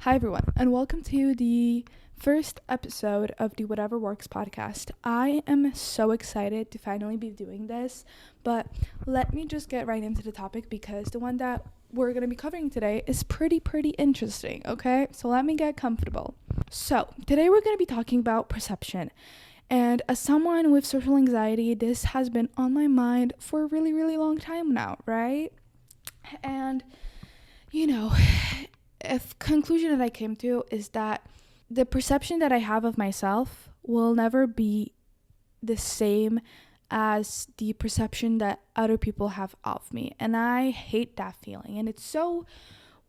Hi, everyone, and welcome to the first episode of the Whatever Works podcast. I am so excited to finally be doing this, but let me just get right into the topic because the one that we're going to be covering today is pretty interesting, okay? So let me get comfortable. So, today we're going to be talking about perception. And as someone with social anxiety, this has been on my mind for a really long time now, right? And, a conclusion that I came to is that the perception that I have of myself will never be the same as the perception that other people have of me. And I hate that feeling. And it's so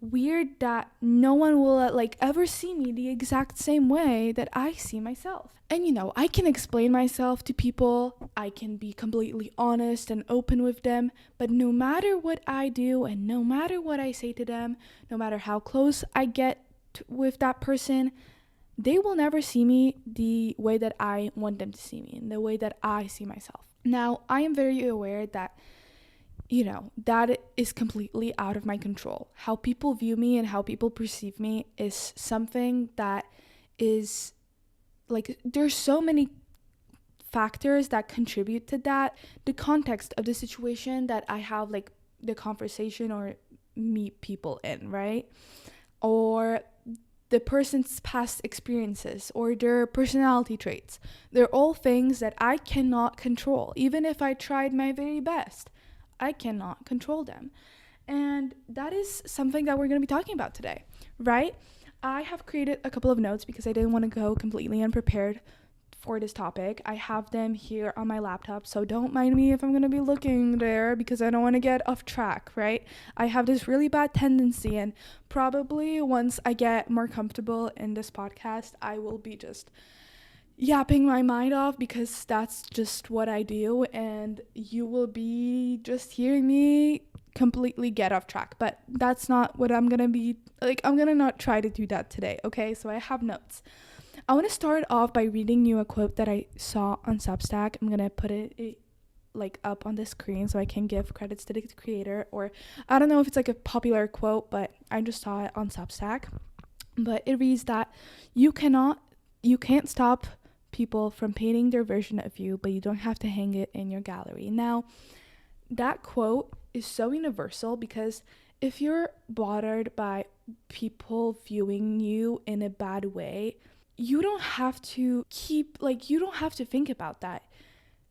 weird that no one will ever see me the exact same way that I see myself. And I can explain myself to people, I can be completely honest and open with them, but no matter what I do and no matter what I say to them, no matter how close I get with that person, they will never see me the way that I want them to see me and the way that I see myself. Now, I am very aware that that is completely out of my control. How people view me and how people perceive me is something that is there's so many factors that contribute to that. The context of the situation that I have the conversation or meet people in, right? Or the person's past experiences or their personality traits. They're all things that I cannot control, even if I tried my very best. I cannot control them. And that is something that we're going to be talking about today, right? I have created a couple of notes because I didn't want to go completely unprepared for this topic. I have them here on my laptop, so don't mind me if I'm going to be looking there because I don't want to get off track, right? I have this really bad tendency, and probably once I get more comfortable in this podcast, I will be just yapping my mind off because that's just what I do, and you will be just hearing me completely get off track. But that's not what I'm gonna be I'm gonna not try to do that today, okay? So I have notes. I want to start off by reading you a quote that I saw on Substack. I'm gonna put it up on the screen so I can give credits to the creator, or I don't know if it's a popular quote, but I just saw it on Substack. But it reads that you can't stop people from painting their version of you, but you don't have to hang it in your gallery. Now, that quote is so universal because if you're bothered by people viewing you in a bad way, you don't have to think about that.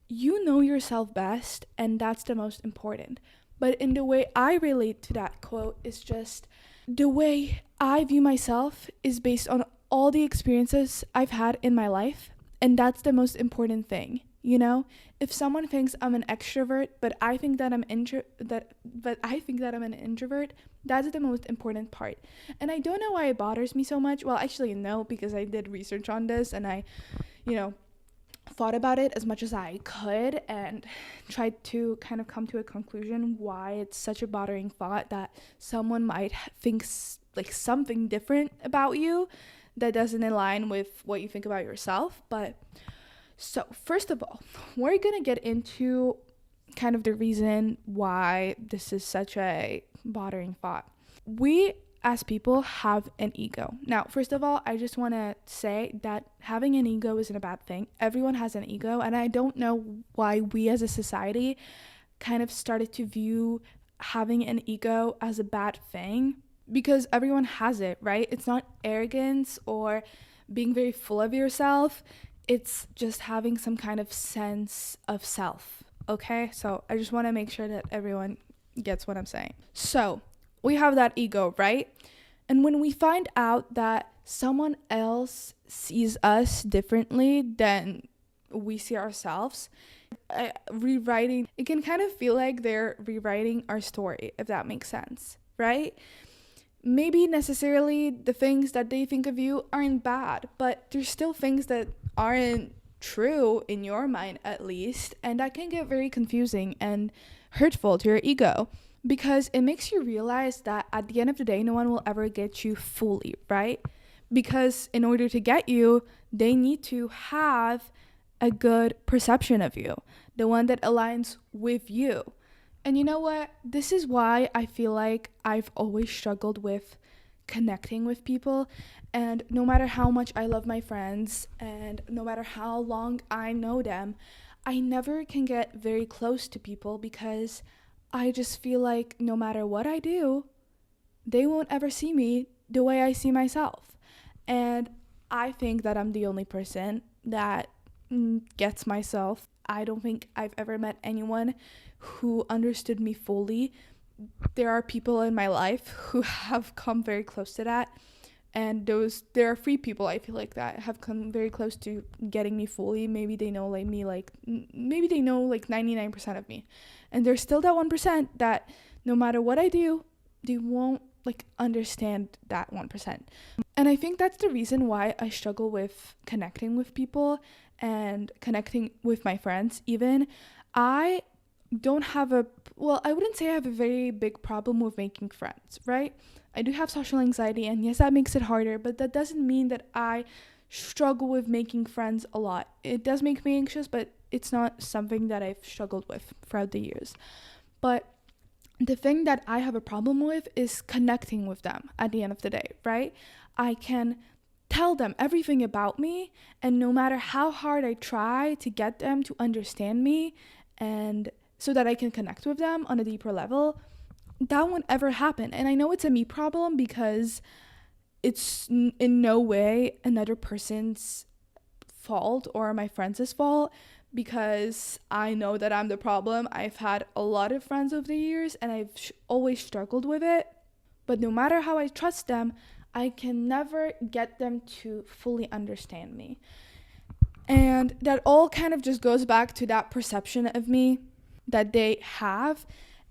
You know yourself best, and that's the most important. But in the way I relate to that quote is just the way I view myself is based on all the experiences I've had in my life. And that's the most important thing, If someone thinks I'm an extrovert, but I think that I'm an introvert, that's the most important part. And I don't know why it bothers me so much. Well, actually, no, because I did research on this and I, thought about it as much as I could and tried to kind of come to a conclusion why it's such a bothering thought that someone might think something different about you that doesn't align with what you think about yourself. But so first of all, we're gonna get into kind of the reason why this is such a bothering thought. We as people have an ego. Now, first of all, I just want to say that having an ego isn't a bad thing. Everyone has an ego, and I don't know why we as a society kind of started to view having an ego as a bad thing, because everyone has it, right? It's not arrogance or being very full of yourself. It's just having some kind of sense of self, okay? So I just want to make sure that everyone gets what I'm saying. So we have that ego, right? And when we find out that someone else sees us differently than we see ourselves, it can kind of feel like they're rewriting our story, if that makes sense, right? Maybe necessarily the things that they think of you aren't bad, but there's still things that aren't true in your mind, at least, and that can get very confusing and hurtful to your ego because it makes you realize that at the end of the day, no one will ever get you fully, right? Because in order to get you, they need to have a good perception of you, the one that aligns with you. And you know what? This is why I feel like I've always struggled with connecting with people. And no matter how much I love my friends and no matter how long I know them, I never can get very close to people because I just feel like no matter what I do, they won't ever see me the way I see myself. And I think that I'm the only person that gets myself. I don't think I've ever met anyone who understood me fully. There are people in my life who have come very close to that, and there are 3 people I feel like that have come very close to getting me fully. Maybe they know maybe they know like 99% of me, and there's still that 1% that no matter what I do, they won't like understand that 1%. And I think that's the reason why I struggle with connecting with people and connecting with my friends. Even I don't have I wouldn't say I have a very big problem with making friends, right? I do have social anxiety, and yes, that makes it harder, but that doesn't mean that I struggle with making friends a lot. It does make me anxious, but it's not something that I've struggled with throughout the years. But the thing that I have a problem with is connecting with them at the end of the day, right? I can tell them everything about me, and no matter how hard I try to get them to understand me and so that I can connect with them on a deeper level, that won't ever happen. And I know it's a me problem because it's in no way another person's fault or my friend's fault, because I know that I'm the problem. I've had a lot of friends over the years and I've always struggled with it. But no matter how I trust them, I can never get them to fully understand me. And that all kind of just goes back to that perception of me that they have.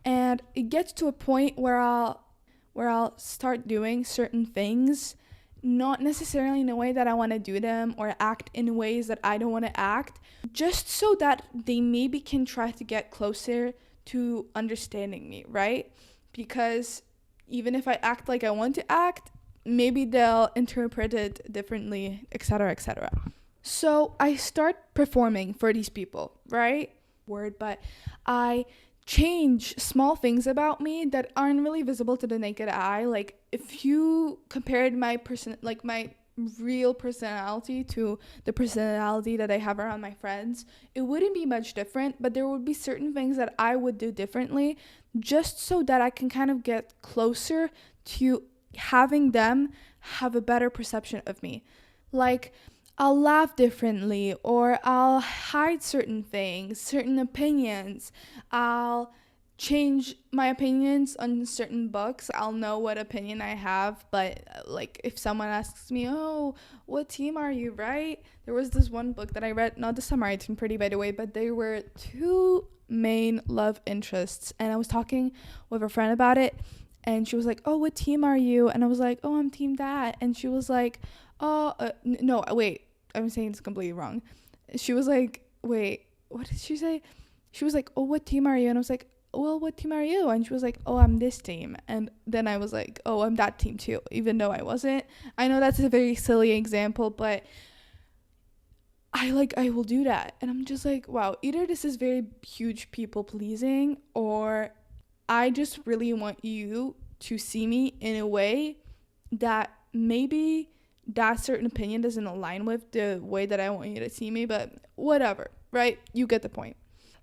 And it gets to a point where I'll start doing certain things, not necessarily in a way that I want to do them or act in ways that I don't want to act, just so that they maybe can try to get closer to understanding me, right? Because even if I act like I want to act, maybe they'll interpret it differently, etc., etc. So I start performing for these people, right? But I change small things about me that aren't really visible to the naked eye. Like if you compared my real personality to the personality that I have around my friends, it wouldn't be much different, but there would be certain things that I would do differently just so that I can kind of get closer to having them have a better perception of me. Like I'll laugh differently, or I'll hide certain things, certain opinions. I'll change my opinions on certain books. I'll know what opinion I have, but like if someone asks me, oh, what team are you, right? There was this one book that I read, not the Samaritan Pretty, by the way, but there were 2 main love interests, and I was talking with a friend about it, and she was like, oh, what team are you? And I was like, oh, I'm team that. And she was like, oh, no, wait, I'm saying it's completely wrong. She was like, wait, what did she say? She was like, oh, what team are you? And I was like, well, what team are you? And she was like, oh, I'm this team. And then I was like, oh, I'm that team too, even though I wasn't. I know that's a very silly example, but I will do that. And I'm just like, wow, either this is very huge people pleasing, or I just really want you to see me in a way that maybe that certain opinion doesn't align with the way that I want you to see me, but whatever, right? You get the point.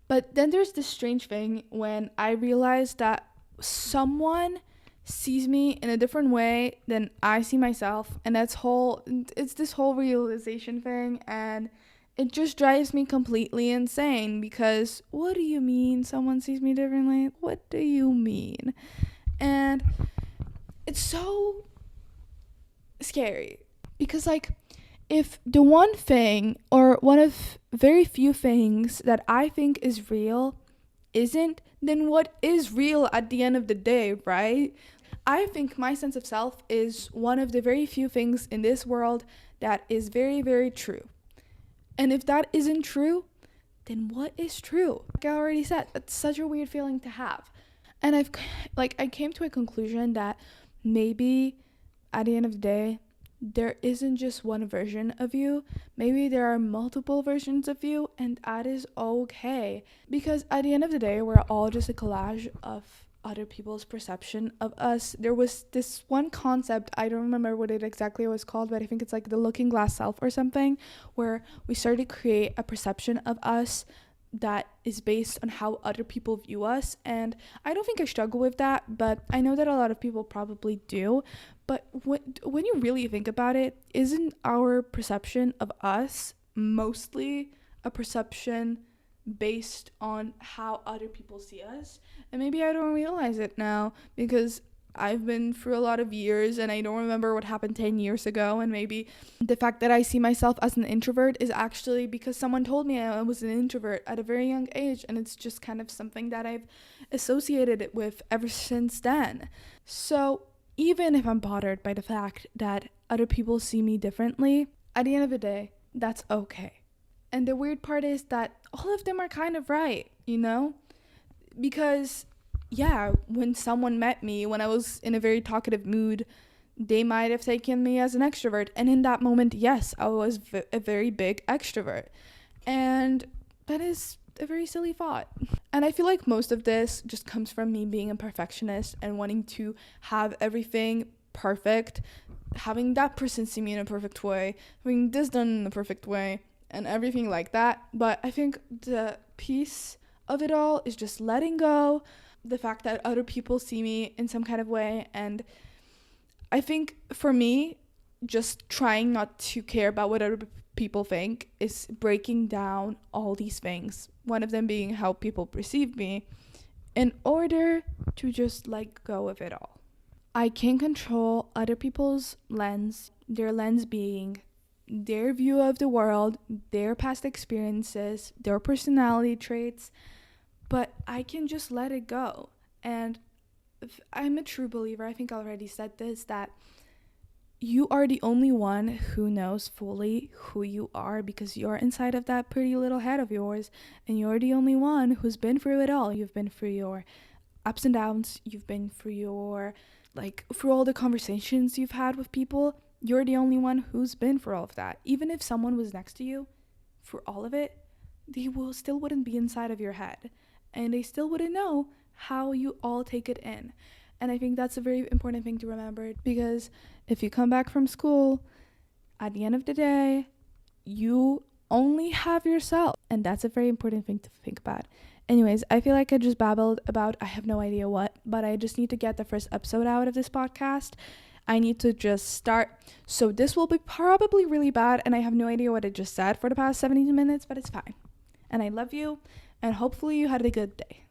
But then there's this strange thing when I realize that someone sees me in a different way than I see myself, and it's this whole realization thing, and it just drives me completely insane, because what do you mean someone sees me differently? What do you mean? And it's so scary, because if the one thing, or one of very few things that I think is real isn't, then what is real at the end of the day, right? I think my sense of self is one of the very few things in this world that is very, very true. And if that isn't true, then what is true? Like I already said, that's such a weird feeling to have. And I came to a conclusion that maybe at the end of the day, there isn't just one version of you. Maybe there are multiple versions of you, and that is okay. Because at the end of the day, we're all just a collage of other people's perception of us. There was this one concept, I don't remember what it exactly was called, but I think it's like the looking glass self or something, where we started to create a perception of us that is based on how other people view us. And I don't think I struggle with that, but I know that a lot of people probably do. But when you really think about it, isn't our perception of us mostly a perception based on how other people see us? And maybe I don't realize it now because I've been through a lot of years and I don't remember what happened 10 years ago. And maybe the fact that I see myself as an introvert is actually because someone told me I was an introvert at a very young age. And it's just kind of something that I've associated it with ever since then. So even if I'm bothered by the fact that other people see me differently, at the end of the day, that's okay. And the weird part is that all of them are kind of right, you know? Because, yeah, when someone met me, when I was in a very talkative mood, they might have taken me as an extrovert. And in that moment, yes, I was a very big extrovert. And that is a very silly thought. And I feel like most of this just comes from me being a perfectionist and wanting to have everything perfect, having that person see me in a perfect way, having this done in a perfect way, and everything like that. But I think the piece of it all is just letting go, the fact that other people see me in some kind of way. And I think for me, just trying not to care about what other people think is breaking down all these things, one of them being how people perceive me, in order to just let go of it all. I can control other people's lens, their lens being their view of the world, their past experiences, their personality traits, but I can just let it go. And I'm a true believer, I think I already said this, that you are the only one who knows fully who you are because you're inside of that pretty little head of yours, and you're the only one who's been through it all. You've been through your ups and downs, you've been through your, through all the conversations you've had with people. You're the only one who's been through all of that. Even if someone was next to you for all of it, they still wouldn't be inside of your head, and they still wouldn't know how you all take it in. And I think that's a very important thing to remember, because if you come back from school, at the end of the day, you only have yourself. And that's a very important thing to think about. Anyways, I feel like I just babbled about I have no idea what, but I just need to get the first episode out of this podcast. I need to just start. So this will be probably really bad, and I have no idea what I just said for the past 70 minutes, but it's fine. And I love you, and hopefully you had a good day.